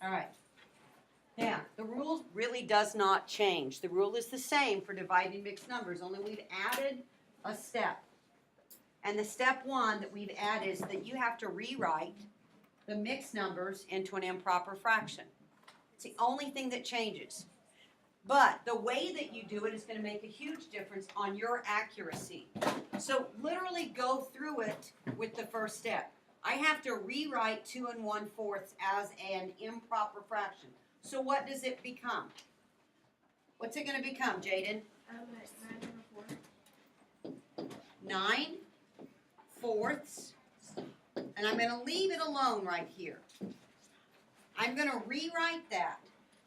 All right. Now, the rule really does not change. The rule is the same for dividing mixed numbers, only we've added a step. And the step one that we've added is that you have to rewrite the mixed numbers into an improper fraction. It's the only thing that changes. But the way that you do it is going to make a huge difference on your accuracy. So literally go through it with the first step. I have to rewrite 2 1/4 as an improper fraction. So what does it become? What's it going to become, Jaden? 9/4. And I'm going to leave it alone right here. I'm going to rewrite that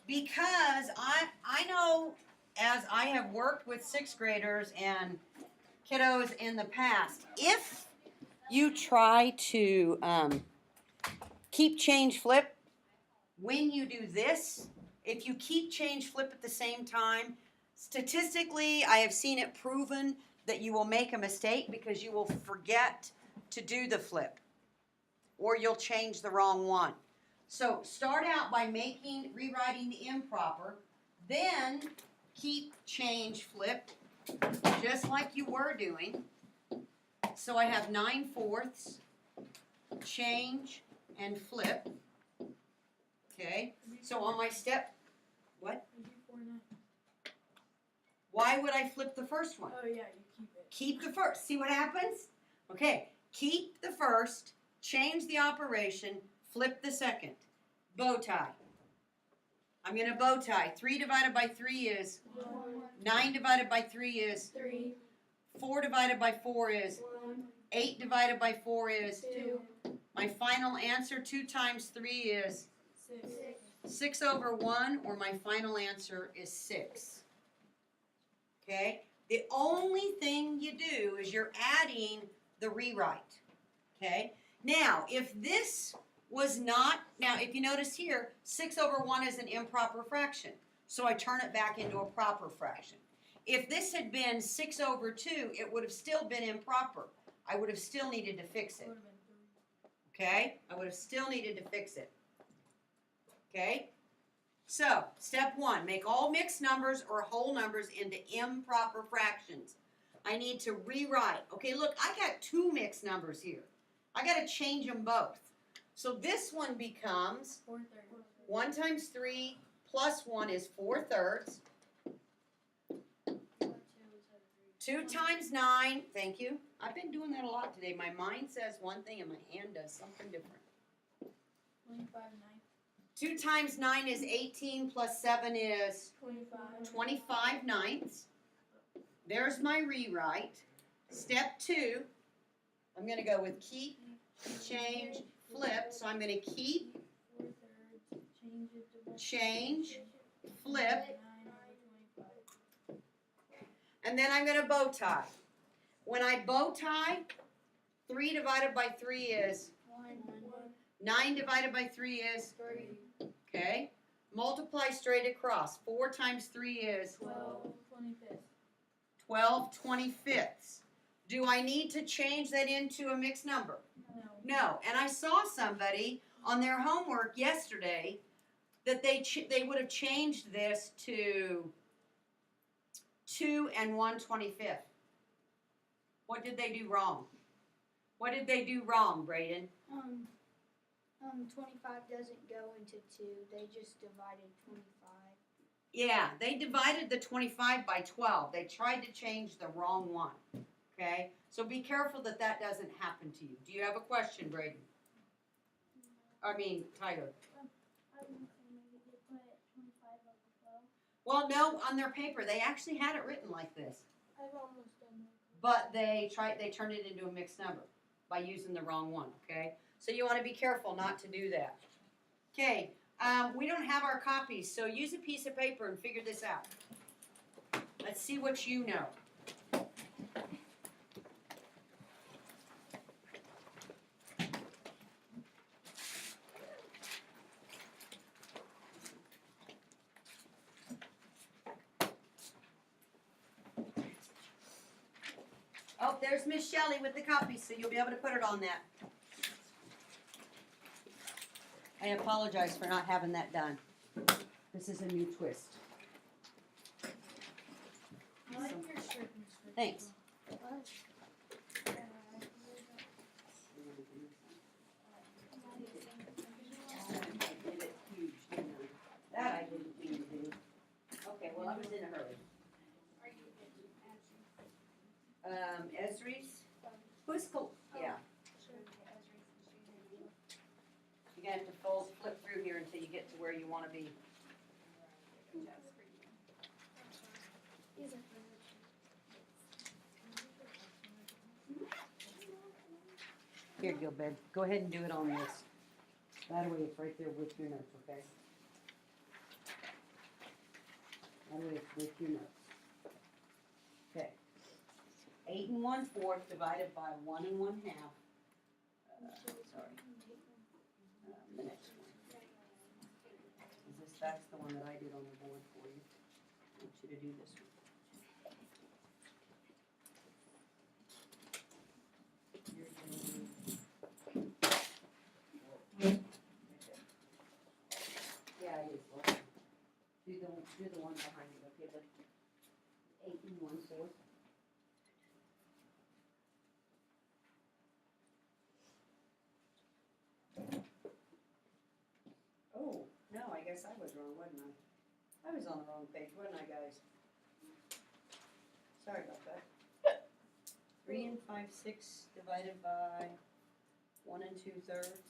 because I know, as I have worked with 6th graders and kiddos in the past, if you try to keep change flip, when you do this, if you keep change flip at the same time, statistically I have seen it proven that you will make a mistake because you will forget to do the flip or you'll change the wrong one. So start out by rewriting the improper, then keep change flipped just like you were doing. So I have 9/4 change and flip. Okay, so on my step, what? Why would I flip the first one? Oh yeah, you keep it. Keep the first. See what happens? Okay, keep the first, change the operation, flip the second. Bow tie. I'm going to bow tie. 3 divided by 3 is? 1. 9 divided by 3 is? 3. 4 divided by 4 is? 1. 8 divided by 4 is? 2. My final answer, 2 times 3 is? 6. 6/1, or my final answer is 6. Okay? The only thing you do is you're adding the rewrite. Okay? Now, if this was not, now if you notice here, 6/1 is an improper fraction. So I turn it back into a proper fraction. If this had been 6/2, it would have still been improper. I would have still needed to fix it. Okay? I would have still needed to fix it. Okay? So, step 1, make all mixed numbers or whole numbers into improper fractions. I need to rewrite. Okay, look, I got 2 mixed numbers here. I got to change them both. So this one becomes 4/3. 1 times 3 plus 1 is 4/3. 2 times 9, thank you. I've been doing that a lot today. My mind says one thing and my hand does something different. 25/9. 2 times 9 is 18 plus 7 is 25. 25/9. There's my rewrite. Step 2, I'm going to go with keep, change, flip. So I'm going to keep, 4/3. Change it to change, flip, 9/25. and then I'm going to bow tie. When I bow tie, 3 divided by 3 is? 1. 9 divided by 3 is? 3. Okay. Multiply straight across. 4 times 3 is? 12/25. 12/25. Do I need to change that into a mixed number? No. No. And I saw somebody on their homework yesterday that they would have changed this to 2 1/25. What did they do wrong? What did they do wrong, Braden? 25 doesn't go into 2. They just divided 25. Yeah, they divided the 25 by 12. They tried to change the wrong one. Okay? So be careful that that doesn't happen to you. Do you have a question, Braden? Tyler. I was going to say maybe they put 25 over 12. Well, no, on their paper, they actually had it written like this. I've almost done that. But they turned it into a mixed number by using the wrong one, okay? So you want to be careful not to do that. Okay, we don't have our copies, so use a piece of paper and figure this out. Let's see what you know. Oh, there's Miss Shelley with the copy, so you'll be able to put it on that. I apologize for not having that done. This is a new twist. I like your shirt, Miss Ricky. Thanks. That I didn't mean to do. Okay, well, I was in a hurry. Esri's? Who's cool? Yeah. You're gonna have to flip through here until you get to where you wanna be. Here you go, babe. Go ahead and do it on this. That way it's right there with your notes, okay? That way it's with your notes. Okay. 8 1/4 divided by 1 1/2. Sorry. The next one. That's the one that I did on the board for you. I want you to do this one. You're doing- Yeah, it is. Okay. Do the one behind it, okay, but 8 1/4. Oh, no, I guess I was wrong, wasn't I? I was on the wrong page, wasn't I, guys? Sorry about that. 3 5/6 divided by 1 2/3.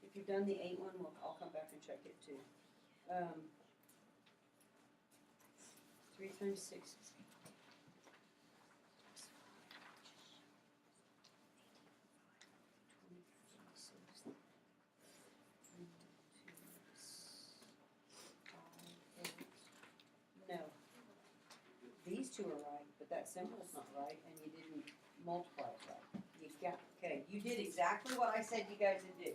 If you've done the 8 one, I'll come back and check it too. 3 times 6 is 8. No. These two are right, but that symbol's not right, and you didn't multiply it right. You got, okay, you did exactly what I said you guys would do.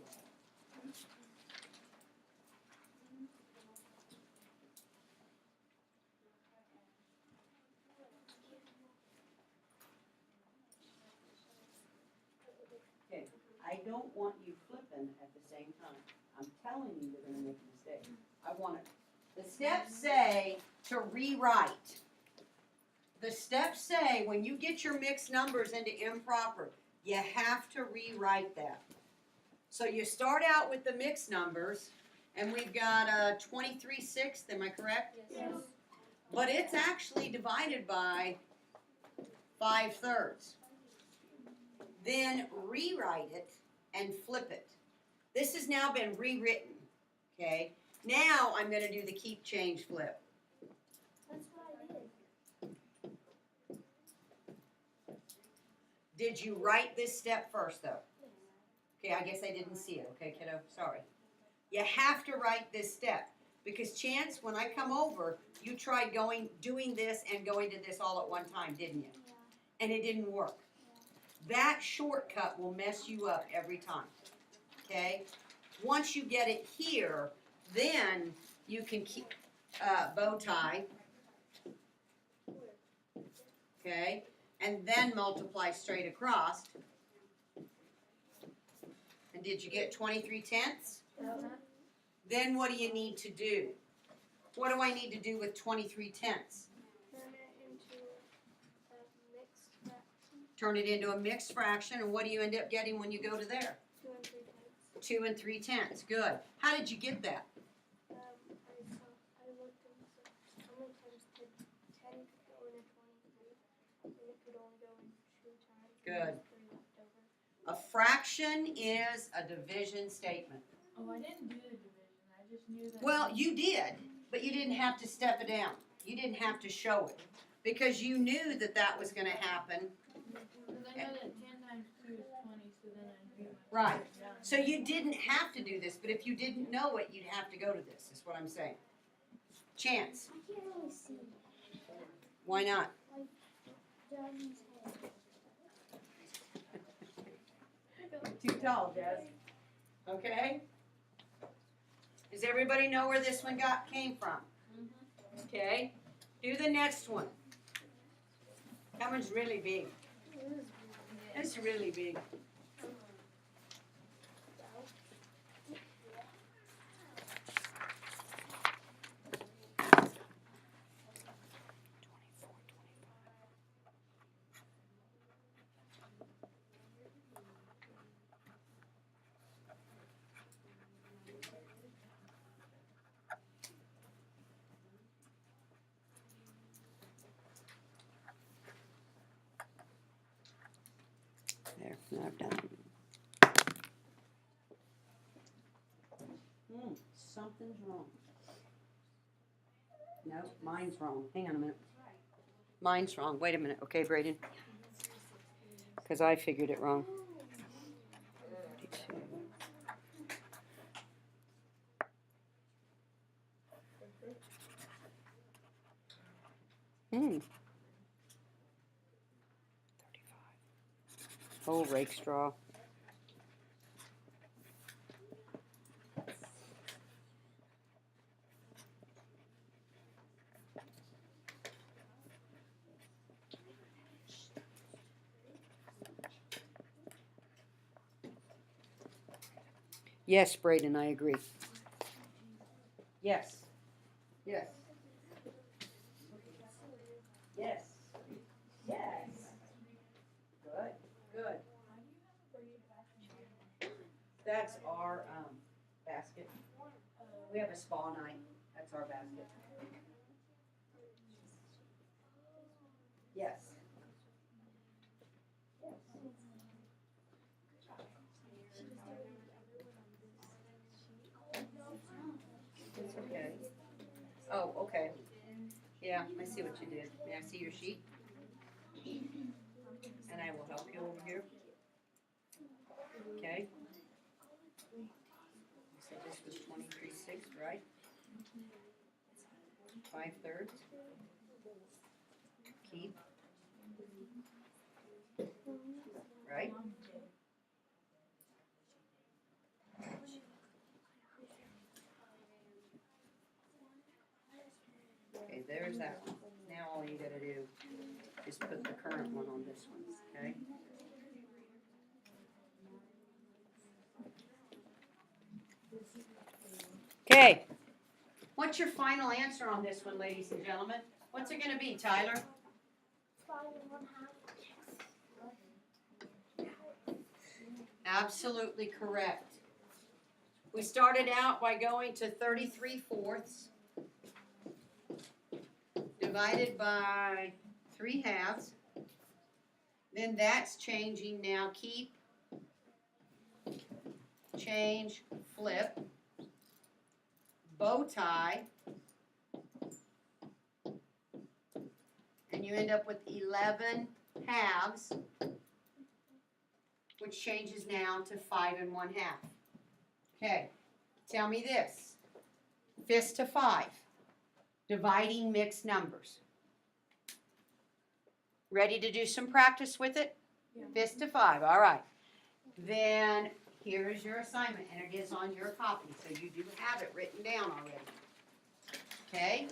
Okay, I don't want you flipping at the same time. I'm telling you you're gonna make a mistake. I want it. The steps say to rewrite. The steps say when you get your mixed numbers into improper, you have to rewrite that. So you start out with the mixed numbers, and we've got 23/6, am I correct? Yes. But it's actually divided by 5/3. Then rewrite it and flip it. This has now been rewritten, okay? Now I'm going to do the keep, change, flip. That's what I did. Did you write this step first, though? Okay, I guess I didn't see it, okay, kiddo? Sorry. You have to write this step, because Chance, when I come over, you tried doing this and going to this all at one time, didn't you? Yeah. And it didn't work. That shortcut will mess you up every time, okay? Once you get it here, then you can keep bow tie, okay? And then multiply straight across. And did you get 23/10? Then what do you need to do? What do I need to do with 23/10? Turn it into a mixed fraction. Turn it into a mixed fraction, and what do you end up getting when you go to there? 2 and 3/10. 2 3/10. Good. How did you get that? I looked and said how many times did 10 could go in a 23, and it could only go in 2 times. and Good. there's 3 left over. A fraction is a division statement. Oh, I didn't do the division. I just knew that. Well, you did, but you didn't have to step it down. You didn't have to show it, because you knew that that was going to happen. Because I know that 10 times 2 is 20, so then I knew my Right. down. So you didn't have to do this, but if you didn't know it, you'd have to go to this, is what I'm saying. Chance, I can't really see. why not? Daddy's head. Too tall, Jess. Okay? Does everybody know where this one came from? Okay? Do the next one. That one's really big. It's really big. There, now I've done it. Something's wrong. No, mine's wrong. Hang on a minute. Mine's wrong. Wait a minute. Okay, Braden. Because I figured it wrong. 32. Hmm. 35. Oh, rake straw. Yes, Braden, I agree. Yes. Yes. Yes. Yes. Good. Good. That's our basket. We have a spa night. That's our basket. Yes. It's okay. Oh, okay. Yeah, I see what you did. May I see your sheet? And I will help you over here. Okay. You said this was 23/6, right? 5/3. Keep. Right? Okay, there's that one. Now all you gotta do is put the current one on this one, okay? Okay. What's your final answer on this one, ladies and gentlemen? What's it gonna be, Tyler? 5 1/2. Absolutely correct. We started out by going to 33/4 divided by 3/2. Then that's changing now. Keep, change, flip, bow tie, and you end up with 11/2, which changes now to 5 1/2. Okay, tell me this. Fist to 5, dividing mixed numbers. Ready to do some practice with it? Yeah. Fist to 5, all right. Then here is your assignment, and it is on your copy, so you do have it written down already. Okay?